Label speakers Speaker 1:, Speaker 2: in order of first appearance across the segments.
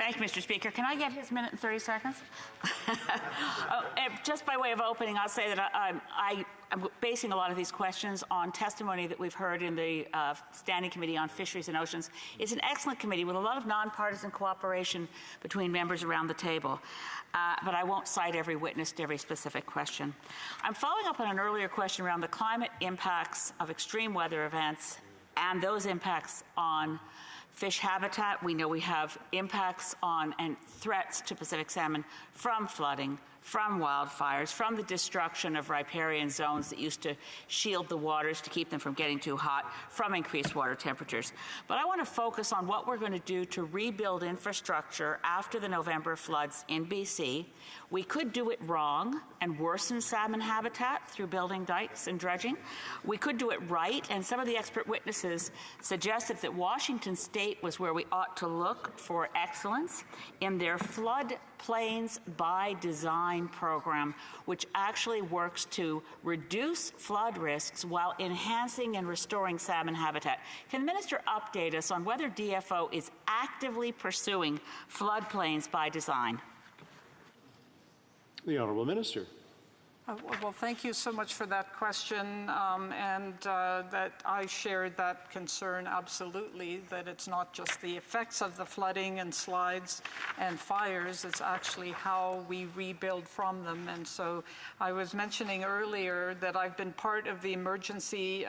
Speaker 1: Thank you, Mr. Speaker. Can I get his minute and 30 seconds? Just by way of opening, I'll say that I'm basing a lot of these questions on testimony that we've heard in the Standing Committee on Fisheries and Oceans. It's an excellent committee with a lot of nonpartisan cooperation between members around the table. But I won't cite every witness to every specific question. I'm following up on an earlier question around the climate impacts of extreme weather events and those impacts on fish habitat. We know we have impacts on and threats to Pacific salmon from flooding, from wildfires, from the destruction of riparian zones that used to shield the waters to keep them from getting too hot, from increased water temperatures. But I want to focus on what we're going to do to rebuild infrastructure after the November floods in BC. We could do it wrong and worsen salmon habitat through building dikes and dredging. We could do it right, and some of the expert witnesses suggested that Washington State was where we ought to look for excellence in their flood plains by design program, which actually works to reduce flood risks while enhancing and restoring salmon habitat. Can the Minister update us on whether DFO is actively pursuing floodplains by design?
Speaker 2: The Honourable Minister.
Speaker 3: Well, thank you so much for that question, that I shared that concern absolutely, that it's not just the effects of the flooding and slides and fires, it's actually how we rebuild from them. And so I was mentioning earlier that I've been part of the emergency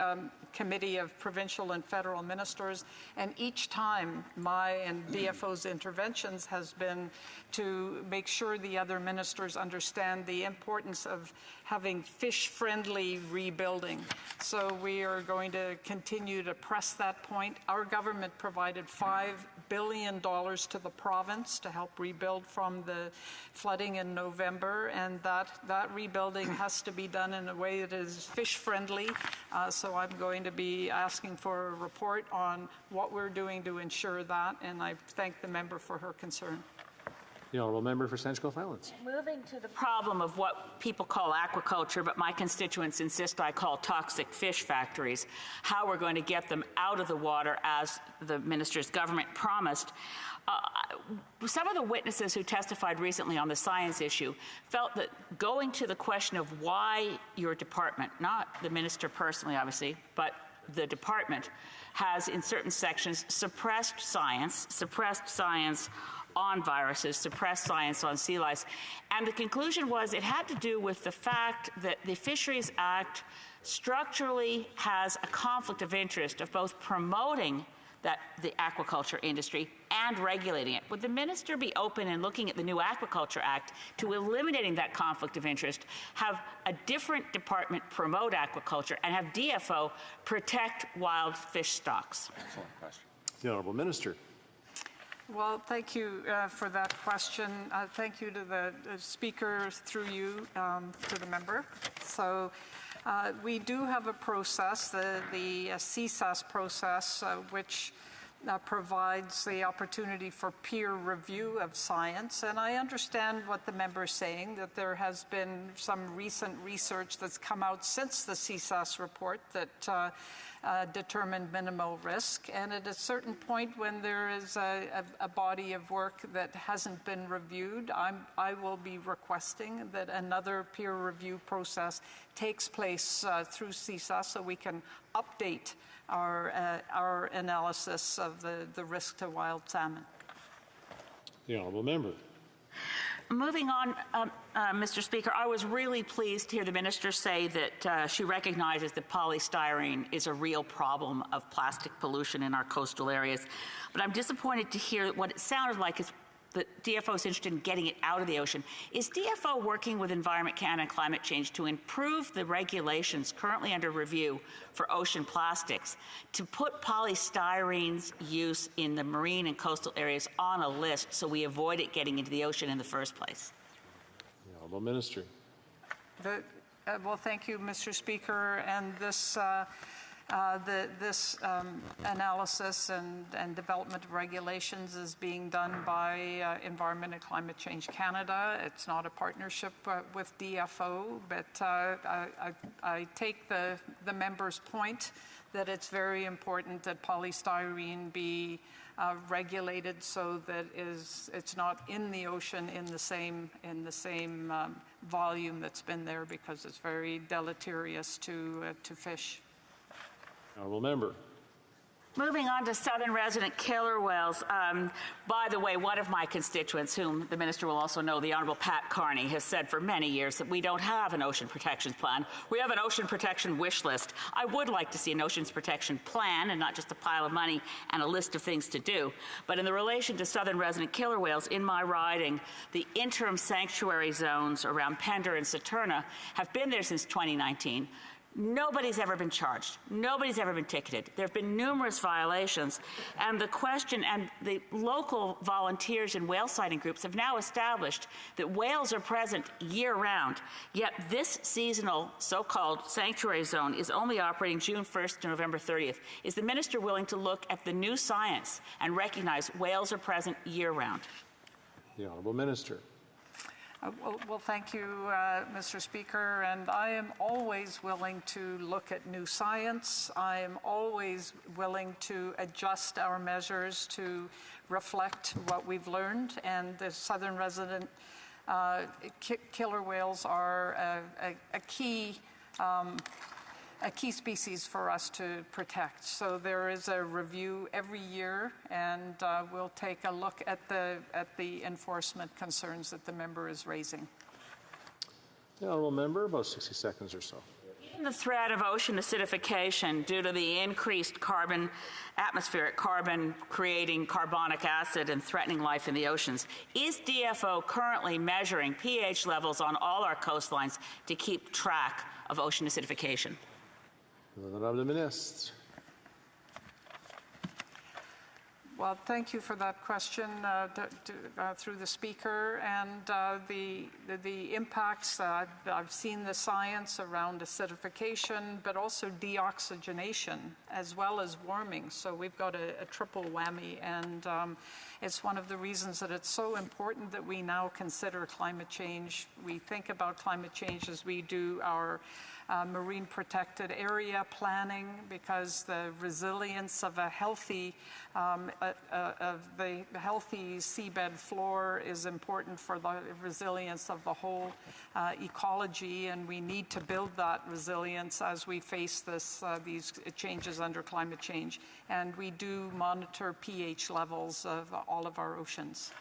Speaker 3: committee of provincial and federal ministers, and each time my and DFO's interventions has been to make sure the other ministers understand the importance of having fish-friendly rebuilding. So we are going to continue to press that point. Our government provided $5 billion to the province to help rebuild from the flooding in November, and that rebuilding has to be done in a way that is fish-friendly. So I'm going to be asking for a report on what we're doing to ensure that, and I thank the member for her concern.
Speaker 2: The Honourable Member for Sandscliffe Highlands.
Speaker 1: Moving to the problem of what people call aquaculture, but my constituents insist I call toxic fish factories, how we're going to get them out of the water as the minister's government promised. Some of the witnesses who testified recently on the science issue felt that going to the question of why your department, not the minister personally obviously, but the department, has in certain sections suppressed science on viruses, suppressed science on sea lice. And the conclusion was it had to do with the fact that the Fisheries Act structurally has a conflict of interest of both promoting the aquaculture industry and regulating it. Would the minister be open in looking at the new Aquaculture Act to eliminating that conflict of interest, have a different department promote aquaculture, and have DFO protect wild fish stocks?
Speaker 2: Excellent question. The Honourable Minister.
Speaker 3: Well, thank you for that question. Thank you to the speaker, through you to the member. So we do have a process, the CSAS process, which provides the opportunity for peer review of science. And I understand what the member is saying, that there has been some recent research that's come out since the CSAS report that determined minimal risk. And at a certain point when there is a body of work that hasn't been reviewed, I will be requesting that another peer review process takes place through CSAS so we can update our analysis of the risk to wild salmon.
Speaker 2: The Honourable Member.
Speaker 1: Moving on, Mr. Speaker, I was really pleased to hear the minister say that she recognizes that polystyrene is a real problem of plastic pollution in our coastal areas. But I'm disappointed to hear what it sounded like is that DFO is interested in getting it out of the ocean. Is DFO working with Environment Canada and Climate Change to improve the regulations currently under review for ocean plastics to put polystyrene's use in the marine and coastal areas on a list so we avoid it getting into the ocean in the first place?
Speaker 2: The Honourable Minister.
Speaker 3: Well, thank you, Mr. Speaker. And this analysis and development of regulations is being done by Environment and Climate Change Canada. It's not a partnership with DFO, but I take the member's point that it's very important that polystyrene be regulated so that it's not in the ocean in the same volume that's been there, because it's very deleterious to fish.
Speaker 2: Honourable member.
Speaker 1: Moving on to southern resident killer whales. By the way, one of my constituents, whom the minister will also know, the Honourable Pat Carney, has said for many years that we don't have an ocean protection plan. We have an ocean protection wish list. I would like to see an oceans protection plan and not just a pile of money and a list of things to do. But in the relation to southern resident killer whales, in my riding, the interim sanctuary zones around Pender and Saturna have been there since 2019. Nobody's ever been charged. Nobody's ever been ticketed. There have been numerous violations. And the question, and the local volunteers and whale sighting groups have now established that whales are present year-round. Yet this seasonal so-called sanctuary zone is only operating June 1st to November 30th. Is the minister willing to look at the new science and recognize whales are present year-round?
Speaker 2: The Honourable Minister.
Speaker 3: Well, thank you, Mr. Speaker, and I am always willing to look at new science. I am always willing to adjust our measures to reflect what we've learned, and the southern resident killer whales are a key species for us to protect. So there is a review every year, and we'll take a look at the enforcement concerns that the member is raising.
Speaker 2: The Honourable Member, about 60 seconds or so.
Speaker 1: The threat of ocean acidification due to the increased atmospheric carbon creating carbonic acid and threatening life in the oceans, is DFO currently measuring pH levels on all our coastlines to keep track of ocean acidification?
Speaker 2: Madame la Ministre.
Speaker 3: Well, thank you for that question through the Speaker, and the impacts. I've seen the science around acidification, but also deoxygenation, as well as warming. So we've got a triple whammy, and it's one of the reasons that it's so important that we now consider climate change. We think about climate change as we do our marine protected area planning, because the resilience of a healthy seabed floor is important for the resilience of the whole ecology, and we need to build that resilience as we face these changes under climate change. And we do monitor pH levels of all of our oceans.